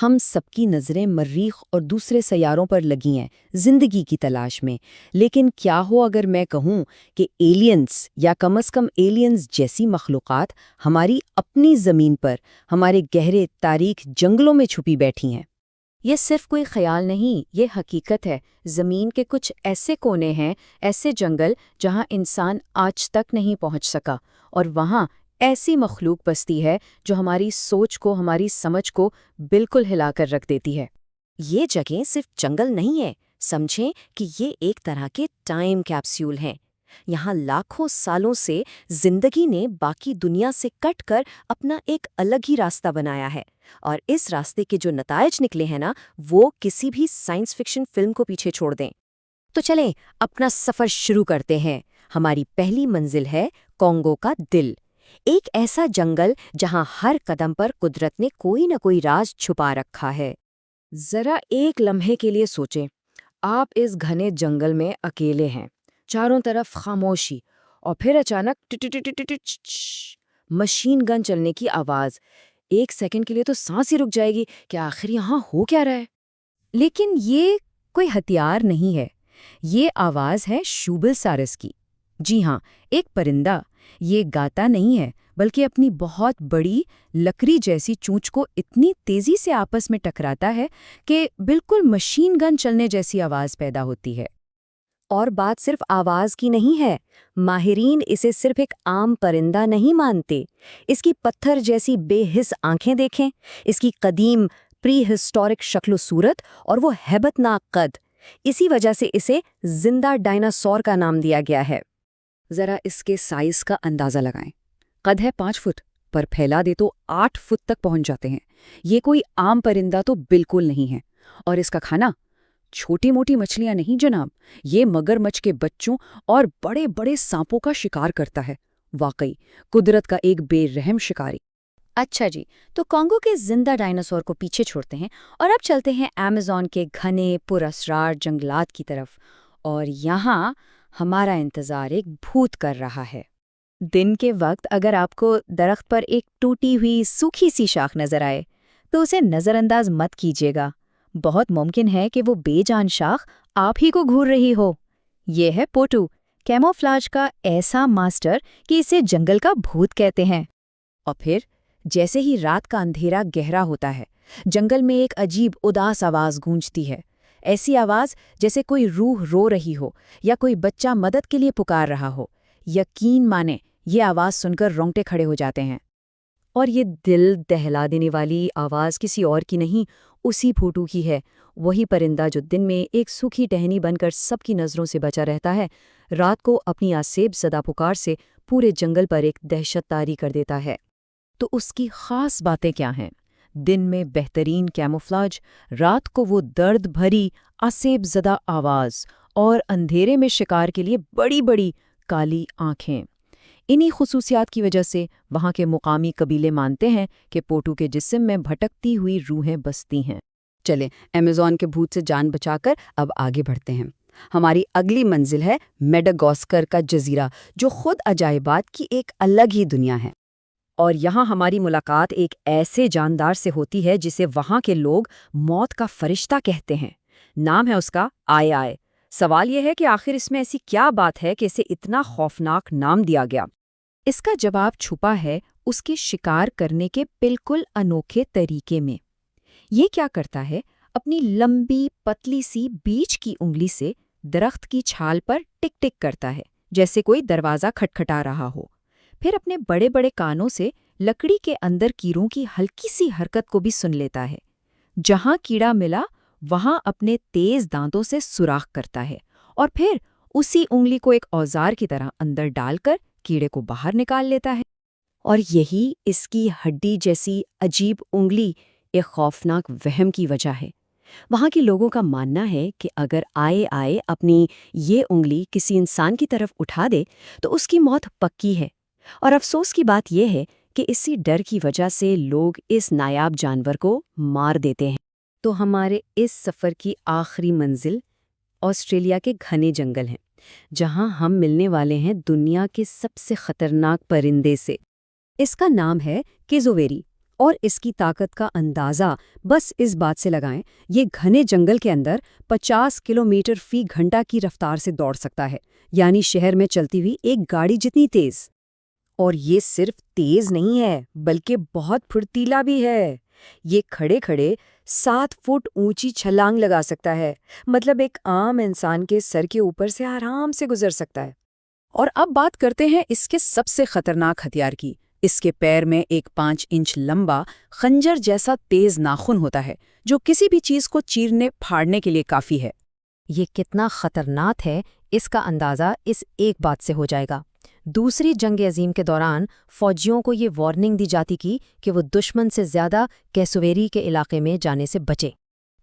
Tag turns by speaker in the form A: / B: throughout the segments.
A: ہم سب کی نظریں مریخ اور دوسرے سیاروں پر لگی ہیں زندگی کی تلاش میں، لیکن کیا ہو اگر میں کہوں کہ ایلینز یا کم از کم ایلینز جیسی مخلوقات ہماری اپنی زمین پر، ہمارے گہرے تاریک جنگلوں میں چھپی بیٹھی ہیں؟
B: یہ صرف کوئی خیال نہیں، یہ حقیقت ہے۔ زمین کے کچھ ایسے کونے ہیں، ایسے جنگل جہاں انسان آج تک نہیں پہنچ سکا، اور وہاں ایسی مخلوق بستی ہے جو ہماری سوچ کو، ہماری سمجھ کو بالکل ہلا کر رکھ دیتی ہے۔
C: یہ جگہیں صرف جنگل نہیں ہیں، سمجھیں کہ یہ ایک طرح کے ٹائم کیپسول ہیں۔ یہاں لاکھوں سالوں سے زندگی نے باقی دنیا سے کٹ کر اپنا ایک الگ ہی راستہ بنایا ہے، اور اس راستے کے جو نتائج نکلے ہیں نا، وہ کسی بھی سائنس فکشن فلم کو پیچھے چھوڑ دیں۔ تو چلیں اپنا سفر شروع کرتے ہیں۔ ہماری پہلی منزل ہے کانگو کا دل، ایک ایسا جنگل جہاں ہر قدم پر قدرت نے کوئی نہ کوئی راز چھپا رکھا ہے۔
A: ذرا ایک لمحے کے لیے سوچیں، آپ اس گھنے جنگل میں اکیلے ہیں، چاروں طرف خاموشی، اور پھر اچانک مشین گن چلنے کی آواز۔ ایک سیکنڈ کے لیے تو سانس ہی رک جائے گی کہ آخر یہاں ہو کیا رہا ہے؟
B: لیکن یہ کوئی ہتھیار نہیں ہے، یہ آواز ہے شوبل سارس کی۔ جی ہاں، ایک پرندہ۔ یہ گاتا نہیں ہے، بلکہ اپنی بہت بڑی لکڑی جیسی چونچ کو اتنی تیزی سے آپس میں ٹکراتا ہے کہ بالکل مشین گن چلنے جیسی آواز پیدا ہوتی ہے۔
C: اور بات صرف آواز کی نہیں ہے، ماہرین اسے صرف ایک عام پرندہ نہیں مانتے۔ اس کی پتھر جیسی بے حس آنکھیں دیکھیں، اس کی قدیم پری ہسٹورک شکل و صورت، اور وہ ہیبت ناک قد، اسی وجہ سے اسے زندہ ڈائناسور کا نام دیا گیا ہے۔
A: ذرا اس کے سائز کا اندازہ لگائیں۔ قد ہے 5 فٹ، پر پھیلا دے تو 8 فٹ تک پہنچ جاتے ہیں۔ یہ کوئی عام پرندہ تو بالکل نہیں ہے۔ اور اس کا کھانا چھوٹی موٹی مچھلیاں نہیں جناب، یہ مگرمچھ کے بچوں اور بڑے بڑے سانپوں کا شکار کرتا ہے۔ واقعی قدرت کا ایک بے رحم شکاری۔
B: اچھا جی، تو کانگو کے زندہ ڈائناسور کو پیچھے چھوڑتے ہیں اور اب چلتے ہیں ایمیزون کے گھنے پراسرار جنگلات کی طرف، اور یہاں ہمارا انتظار ایک بھوت کر رہا ہے۔
D: دن کے وقت اگر آپ کو درخت پر ایک ٹوٹی ہوئی سوکھی سی شاخ نظر آئے تو اسے نظر انداز مت کیجیے گا۔ بہت ممکن ہے کہ وہ بے جان شاخ آپ ہی کو گھور رہی ہو۔ یہ ہے پوٹو، کیموفلاج کا ایسا ماسٹر کہ اسے جنگل کا بھوت کہتے ہیں۔
B: اور پھر جیسے ہی رات کا اندھیرا گہرا ہوتا ہے، جنگل میں ایک عجیب اداس آواز گونجتی ہے، ایسی آواز جیسے کوئی روح رو رہی ہو یا کوئی بچہ مدد کے لیے پکار رہا ہو۔ یقین مانیں، یہ آواز سن کر رونگٹے کھڑے ہو جاتے ہیں۔
C: اور یہ دل دہلا دینے والی آواز کسی اور کی نہیں، اسی پھوٹو کی ہے، وہی پرندہ جو دن میں ایک سوکھی ٹہنی بن کر سب کی نظروں سے بچا رہتا ہے، رات کو اپنی آسیب زدہ پکار سے پورے جنگل پر ایک دہشت طاری کر دیتا ہے۔
A: تو اس کی خاص باتیں کیا ہیں؟ دن میں بہترین کیموفلاج، رات کو وہ درد بھری آسیب زدہ آواز، اور اندھیرے میں شکار کے لیے بڑی بڑی کالی آنکھیں۔ انہی خصوصیات کی وجہ سے وہاں کے مقامی قبیلے مانتے ہیں کہ پوٹو کے جسم میں بھٹکتی ہوئی روحیں بستی ہیں۔ چلیں ایمیزون کے بھوت سے جان بچا کر اب آگے بڑھتے ہیں۔ ہماری اگلی منزل ہے میڈاگاسکر کا جزیرہ، جو خود عجائبات کی ایک الگ ہی دنیا ہے۔ اور یہاں ہماری ملاقات ایک ایسے جاندار سے ہوتی ہے جسے وہاں کے لوگ موت کا فرشتہ کہتے ہیں۔ نام ہے اس کا آئے آئے۔ سوال یہ ہے کہ آخر اس میں ایسی کیا بات ہے کہ اسے اتنا خوفناک نام دیا گیا؟
B: اس کا جواب چھپا ہے اس کے شکار کرنے کے بالکل انوکھے طریقے میں۔ یہ کیا کرتا ہے، اپنی لمبی پتلی سی بیچ کی انگلی سے درخت کی چھال پر ٹک ٹک کرتا ہے، جیسے کوئی دروازہ کھٹکھٹا رہا ہو۔ پھر اپنے بڑے بڑے کانوں سے لکڑی کے اندر کیڑوں کی ہلکی سی حرکت کو بھی سن لیتا ہے۔ جہاں کیڑا ملا وہاں اپنے تیز دانتوں سے سوراخ کرتا ہے، اور پھر اسی انگلی کو ایک اوزار کی طرح اندر ڈال کر کیڑے کو باہر نکال لیتا ہے۔
C: اور یہی اس کی ہڈی جیسی عجیب انگلی ایک خوفناک وہم کی وجہ ہے۔ وہاں کے لوگوں کا ماننا ہے کہ اگر آئے آئے اپنی یہ انگلی کسی انسان کی طرف اٹھا دے تو اس کی موت پکی ہے۔ اور افسوس کی بات یہ ہے کہ اسی ڈر کی وجہ سے لوگ اس نایاب جانور کو مار دیتے ہیں۔ تو ہمارے اس سفر کی آخری منزل آسٹریلیا کے گھنے جنگل ہیں، جہاں ہم ملنے والے ہیں دنیا کے سب سے خطرناک پرندے سے۔ اس کا نام ہے کیزوویری،
B: اور اس کی طاقت کا اندازہ بس اس بات سے لگائیں، یہ گھنے جنگل کے اندر 50 کلومیٹر فی گھنٹہ کی رفتار سے دوڑ سکتا ہے، یعنی شہر میں چلتی ہوئی ایک گاڑی جتنی تیز۔ اور یہ صرف تیز نہیں ہے بلکہ بہت پھرتیلا بھی ہے۔ یہ کھڑے کھڑے 7 فٹ اونچی چھلانگ لگا سکتا ہے، مطلب ایک عام انسان کے سر کے اوپر سے آرام سے گزر سکتا ہے۔
A: اور اب بات کرتے ہیں اس کے سب سے خطرناک ہتھیار کی۔ اس کے پیر میں ایک 5 انچ لمبا خنجر جیسا تیز ناخن ہوتا ہے جو کسی بھی چیز کو چیرنے پھاڑنے کے لیے کافی ہے۔
C: یہ کتنا خطرناک ہے اس کا اندازہ اس ایک بات سے ہو جائے گا۔ دوسری جنگ عظیم کے دوران فوجیوں کو یہ وارننگ دی جاتی کی کہ وہ دشمن سے زیادہ کیسویری کے علاقے میں جانے سے بچے۔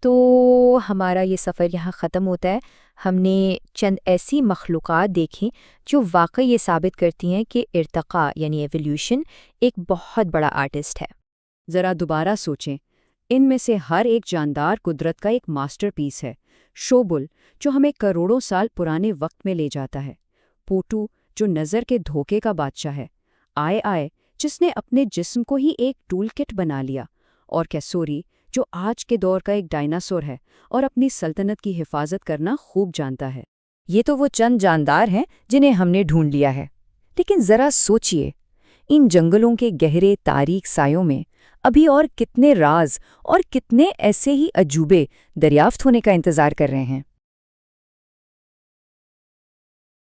D: تو ہمارا یہ سفر یہاں ختم ہوتا ہے۔ ہم نے چند ایسی مخلوقات دیکھیں جو واقعی یہ ثابت کرتی ہیں کہ ارتقاء یعنی ایولیوشن ایک بہت بڑا آرٹسٹ ہے۔
B: ذرا دوبارہ سوچیں، ان میں سے ہر ایک جاندار قدرت کا ایک ماسٹر پیس ہے۔ شوبل جو ہمیں کروڑوں سال پرانے وقت میں لے جاتا ہے، پوٹو جو نظر کے دھوکے کا بادشاہ ہے، آئے جس نے اپنے جسم کو ہی ایک ٹول کٹ بنا لیا، اور کیسوری جو آج کے دور کا ایک ڈائناسور ہے اور اپنی سلطنت کی حفاظت کرنا خوب جانتا ہے۔
D: یہ تو وہ چند جاندار ہیں جنہیں ہم نے ڈھونڈ لیا ہے، لیکن ذرا سوچئے، ان جنگلوں کے گہرے تاریک سایوں میں ابھی اور کتنے راز اور کتنے ایسے ہی عجوبے دریافت ہونے کا انتظار کر رہے ہیں۔